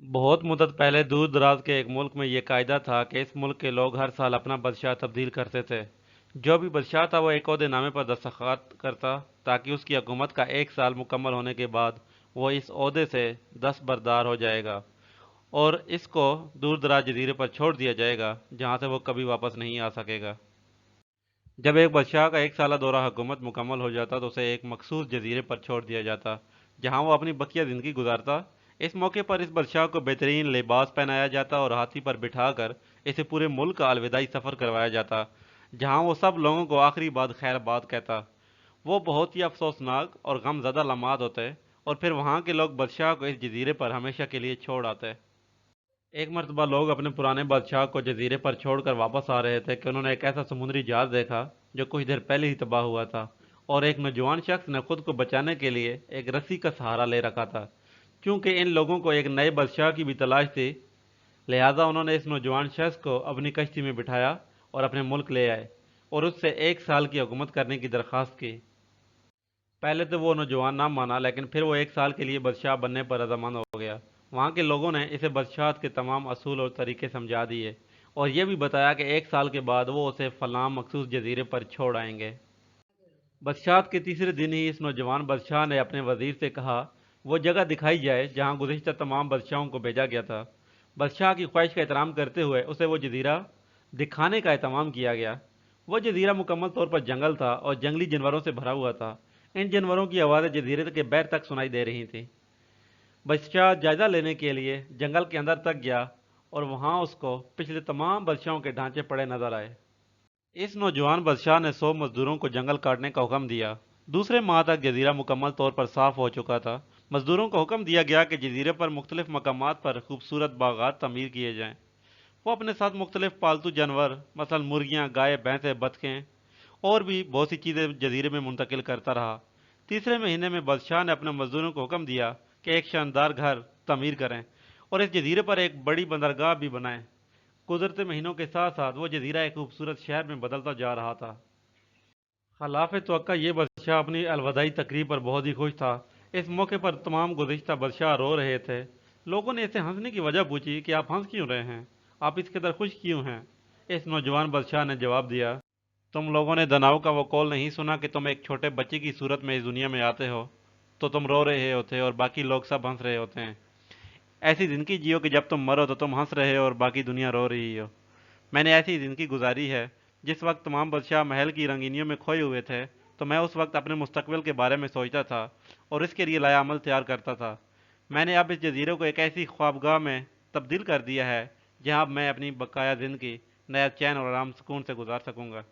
बहुत मुद्दत पहले दूर दराज के एक मुल्क में ये कायदा था कि इस मुल्क के लोग हर साल अपना बादशाह तब्दील करते थे। जो भी बादशाह था वो एक ओहदेनामे पर दस्तखत करता ताकि उसकी हुकूमत का एक साल मुकम्मल होने के बाद वो इस ओहदे से दस्तबरदार हो जाएगा और इसको दूर दराज जजीरे पर छोड़ दिया जाएगा जहाँ से वो कभी वापस नहीं आ सकेगा। जब एक बादशाह का एक साल दौरा हुकूमत मुकम्मल हो जाता तो उसे एक मखसूस जजीरे पर छोड़ दिया जाता जहाँ वो अपनी बकिया ज़िंदगी गुजारता। इस मौके पर इस बादशाह को बेहतरीन लिबास पहनाया जाता और हाथी पर बिठाकर इसे पूरे मुल्क का अलविदाई सफ़र करवाया जाता जहाँ वो सब लोगों को आखिरी बात खैरबाद कहता। वो बहुत ही अफसोसनाक और गमज़दा लम्हात होते और फिर वहाँ के लोग बादशाह को इस जजीरे पर हमेशा के लिए छोड़ आते। एक मर्तबा लोग अपने पुराने बादशाह को जजीरे पर छोड़कर वापस आ रहे थे कि उन्होंने एक ऐसा समुद्री जहाज देखा जो कुछ देर पहले ही तबाह हुआ था और एक नौजवान शख्स ने खुद को बचाने के लिए एक रस्सी का सहारा ले रखा था। क्योंकि इन लोगों को एक नए बादशाह की भी तलाश थी, लिहाजा उन्होंने इस नौजवान शख्स को अपनी कश्ती में बिठाया और अपने मुल्क ले आए और उससे एक साल की हुकूमत करने की दरख्वास्त की। पहले तो वो नौजवान ना माना लेकिन फिर वो एक साल के लिए बादशाह बनने पर रजामंद हो गया। वहाँ के लोगों ने इसे बादशाह के तमाम असूल और तरीके समझा दिए और ये भी बताया कि एक साल के बाद वो उसे फलां मखसूस जजीरे पर छोड़ आएंगे। बादशाह के तीसरे दिन ही इस नौजवान बादशाह ने अपने वजीर से कहा वो जगह दिखाई जाए जहाँ गुज़िश्ता तमाम बादशाहों को भेजा गया था। बादशाह की ख्वाहिश का एहतराम करते हुए उसे वो जजीरा दिखाने का एहतमाम किया गया। वो जजीरा मुकम्मल तौर पर जंगल था और जंगली जानवरों से भरा हुआ था। इन जानवरों की आवाज़ें जजीरे के बैर तक सुनाई दे रही थीं। बादशाह जायजा लेने के लिए जंगल के अंदर तक गया और वहां उसको पिछले तमाम बादशाहों के ढांचे पड़े नजर आए। इस नौजवान बादशाह ने 100 मजदूरों को जंगल काटने का हुक्म दिया। दूसरे माह तक जजीरा मुकम्मल तौर पर साफ हो चुका था। मजदूरों को हुक्म दिया गया कि जजीरे पर मुख्तलिफ मकामात पर खूबसूरत बागात तमीर किए जाएं। वो अपने साथ मुख्तलिफ पालतू जानवर मसलन मुर्गियाँ, गाय, भैंसें, बतखें और भी बहुत सी चीज़ें जजीरे में मुंतकिल करता रहा। तीसरे महीने में बादशाह ने अपने मजदूरों को हुक्म दिया कि एक शानदार घर तमीर करें और इस जजीरे पर एक बड़ी बंदरगाह भी बनाएं। गुजरते महीनों के साथ साथ वो जजीरा एक खूबसूरत शहर में बदलता जा रहा था। खिलाफ तवक्का ये बादशाह अपनी अलविदाई तकरीब पर बहुत ही खुश था। इस मौके पर तमाम गुज़िश्ता बादशाह रो रहे थे। लोगों ने इसे हंसने की वजह पूछी कि आप हंस क्यों रहे हैं, आप इस कदर खुश क्यों हैं। इस नौजवान बादशाह ने जवाब दिया, तुम लोगों ने दनाव का वो कौल नहीं सुना कि तुम एक छोटे बच्चे की सूरत में इस दुनिया में आते हो तो तुम रो रहे होते और बाकी लोग सब हंस रहे होते हैं। ऐसी ज़िंदगी जियो कि जब तुम मरो तो तुम हंस रहे हो और बाकी दुनिया रो रही हो। मैंने ऐसी ज़िंदगी गुजारी है। जिस वक्त तमाम बादशाह महल की रंगीनियों में खोए हुए थे तो मैं उस वक्त अपने मुस्तकबिल के बारे में सोचता था और इसके लिए लाया अमल तैयार करता था। मैंने अब इस जजीरे को एक ऐसी ख्वाबगाह में तब्दील कर दिया है जहां अब मैं अपनी बकाया ज़िंदगी नया चैन और आराम सुकून से गुजार सकूंगा।